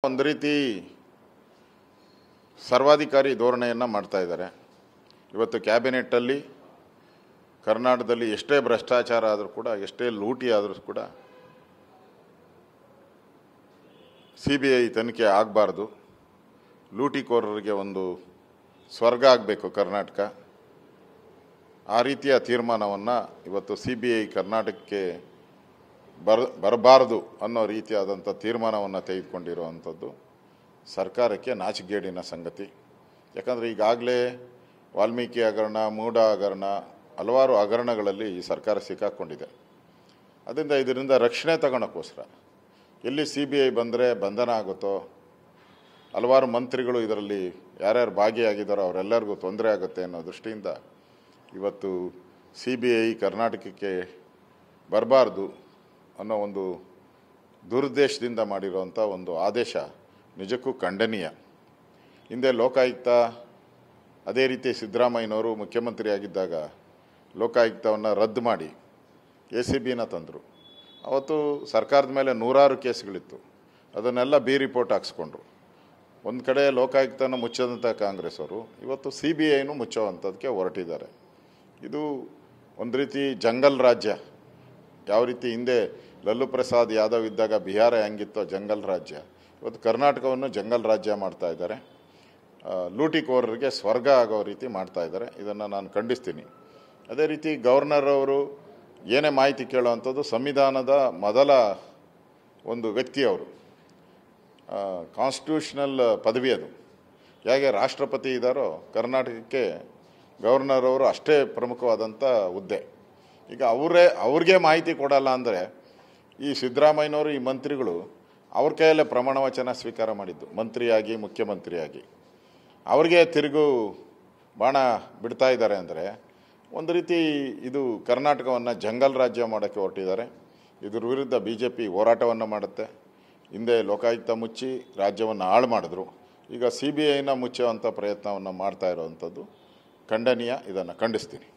ಒಂದು ರೀತಿ ಸರ್ವಾಧಿಕಾರಿ ಧೋರಣೆಯನ್ನು ಮಾಡ್ತಾ ಇದ್ದಾರೆ. ಇವತ್ತು ಕ್ಯಾಬಿನೆಟ್ಟಲ್ಲಿ ಕರ್ನಾಟಕದಲ್ಲಿ ಎಷ್ಟೇ ಭ್ರಷ್ಟಾಚಾರ ಆದರೂ ಕೂಡ, ಎಷ್ಟೇ ಲೂಟಿ ಆದರೂ ಕೂಡ CBI ತನಿಖೆ ಆಗಬಾರ್ದು, ಲೂಟಿಕೋರರಿಗೆ ಒಂದು ಸ್ವರ್ಗ ಆಗಬೇಕು ಕರ್ನಾಟಕ, ಆ ರೀತಿಯ ತೀರ್ಮಾನವನ್ನು ಇವತ್ತು CBI ಕರ್ನಾಟಕಕ್ಕೆ ಬರಬಾರ್ದು ಅನ್ನೋ ರೀತಿಯಾದಂಥ ತೀರ್ಮಾನವನ್ನು ತೆಗೆದುಕೊಂಡಿರುವಂಥದ್ದು ಸರ್ಕಾರಕ್ಕೆ ನಾಚಿಕೆಗೇಡಿನ ಸಂಗತಿ. ಯಾಕಂದರೆ ಈಗಾಗಲೇ ವಾಲ್ಮೀಕಿ ಹಗರಣ, ಮೂಡ ಹಗರಣ, ಹಲವಾರು ಹಗರಣಗಳಲ್ಲಿ ಈ ಸರ್ಕಾರ ಸಿಕ್ಕಾಕ್ಕೊಂಡಿದೆ. ಇದರಿಂದ ರಕ್ಷಣೆ ತಗೊಳ್ಳೋಕ್ಕೋಸ್ಕರ ಎಲ್ಲಿ CBI ಬಂದರೆ ಬಂಧನ ಆಗುತ್ತೋ, ಹಲವಾರು ಮಂತ್ರಿಗಳು ಇದರಲ್ಲಿ ಯಾರ್ಯಾರು ಭಾಗಿಯಾಗಿದ್ದಾರೋ ಅವರೆಲ್ಲರಿಗೂ ತೊಂದರೆ ಆಗುತ್ತೆ ಅನ್ನೋ ದೃಷ್ಟಿಯಿಂದ ಇವತ್ತು CBI ಕರ್ನಾಟಕಕ್ಕೆ ಬರಬಾರ್ದು ಅನ್ನೋ ಒಂದು ದುರುದ್ದೇಶದಿಂದ ಮಾಡಿರುವಂಥ ಒಂದು ಆದೇಶ ನಿಜಕ್ಕೂ ಖಂಡನೀಯ. ಹಿಂದೆ ಲೋಕಾಯುಕ್ತ, ಅದೇ ರೀತಿ ಸಿದ್ದರಾಮಯ್ಯನವರು ಮುಖ್ಯಮಂತ್ರಿಯಾಗಿದ್ದಾಗ ಲೋಕಾಯುಕ್ತವನ್ನು ರದ್ದು ಮಾಡಿ ACBನ ತಂದರು. ಅವತ್ತು ಸರ್ಕಾರದ ಮೇಲೆ ನೂರಾರು ಕೇಸ್ಗಳಿತ್ತು, ಅದನ್ನೆಲ್ಲ ರಿಪೋರ್ಟ್ ಹಾಕ್ಸ್ಕೊಂಡ್ರು. ಒಂದು ಕಡೆ ಲೋಕಾಯುಕ್ತನ ಮುಚ್ಚದಂಥ ಕಾಂಗ್ರೆಸ್ ಅವರು ಇವತ್ತು CBIನೂ ಮುಚ್ಚೋವಂಥದ್ದಕ್ಕೆ ಹೊರಟಿದ್ದಾರೆ. ಇದು ಒಂದು ರೀತಿ ಜಂಗಲ್ ರಾಜ್ಯ. ಯಾವ ರೀತಿ ಹಿಂದೆ ಲಲ್ಲು ಪ್ರಸಾದ್ ಯಾದವ್ ಇದ್ದಾಗ ಬಿಹಾರ ಹೆಂಗಿತ್ತೋ ಜಂಗಲ್ ರಾಜ್ಯ, ಇವತ್ತು ಕರ್ನಾಟಕವನ್ನು ಜಂಗಲ್ ರಾಜ್ಯ ಮಾಡ್ತಾ ಇದ್ದಾರೆ. ಲೂಟಿಕೋರರಿಗೆ ಸ್ವರ್ಗ ಆಗೋ ರೀತಿ ಮಾಡ್ತಾ ಇದ್ದಾರೆ. ಇದನ್ನು ನಾನು ಖಂಡಿಸ್ತೀನಿ. ಅದೇ ರೀತಿ ಗವರ್ನರ್ ಅವರು ಏನೇ ಮಾಹಿತಿ ಕೇಳೋವಂಥದ್ದು, ಸಂವಿಧಾನದ ಮೊದಲ ಒಂದು ವ್ಯಕ್ತಿ ಅವರು, ಕಾನ್ಸ್ಟಿಟ್ಯೂಷನಲ್ ಪದವಿ ಅದು. ಹೇಗೆ ರಾಷ್ಟ್ರಪತಿ ಇದ್ದಾರೋ ಕರ್ನಾಟಕಕ್ಕೆ ಗವರ್ನರ್ ಅವರು ಅಷ್ಟೇ ಪ್ರಮುಖವಾದಂಥ ಹುದ್ದೆ. ಈಗ ಅವ್ರಿಗೆ ಮಾಹಿತಿ ಕೊಡಲ್ಲ ಅಂದರೆ ಈ ಸಿದ್ದರಾಮಯ್ಯನವರು, ಈ ಮಂತ್ರಿಗಳು ಅವ್ರ ಕೈಯಲ್ಲೇ ಪ್ರಮಾಣ ವಚನ ಸ್ವೀಕಾರ ಮಾಡಿದ್ದು, ಮಂತ್ರಿಯಾಗಿ ಮುಖ್ಯಮಂತ್ರಿಯಾಗಿ ಅವ್ರಿಗೆ ತಿರುಗು ಬಾಣ ಬಿಡ್ತಾ ಇದ್ದಾರೆ ಅಂದರೆ ಒಂದು ರೀತಿ ಇದು ಕರ್ನಾಟಕವನ್ನು ಜಂಗಲ್ ರಾಜ್ಯ ಮಾಡೋಕ್ಕೆ ಹೊರಟಿದ್ದಾರೆ. ಇದ್ರ ವಿರುದ್ಧ BJP ಹೋರಾಟವನ್ನು ಮಾಡುತ್ತೆ. ಹಿಂದೆ ಲೋಕಾಯುಕ್ತ ಮುಚ್ಚಿ ರಾಜ್ಯವನ್ನು ಹಾಳು ಮಾಡಿದ್ರು, ಈಗ CBIನ ಮುಚ್ಚುವಂಥ ಪ್ರಯತ್ನವನ್ನು ಮಾಡ್ತಾ ಇರೋವಂಥದ್ದು ಖಂಡನೀಯ. ಇದನ್ನು ಖಂಡಿಸ್ತೀನಿ.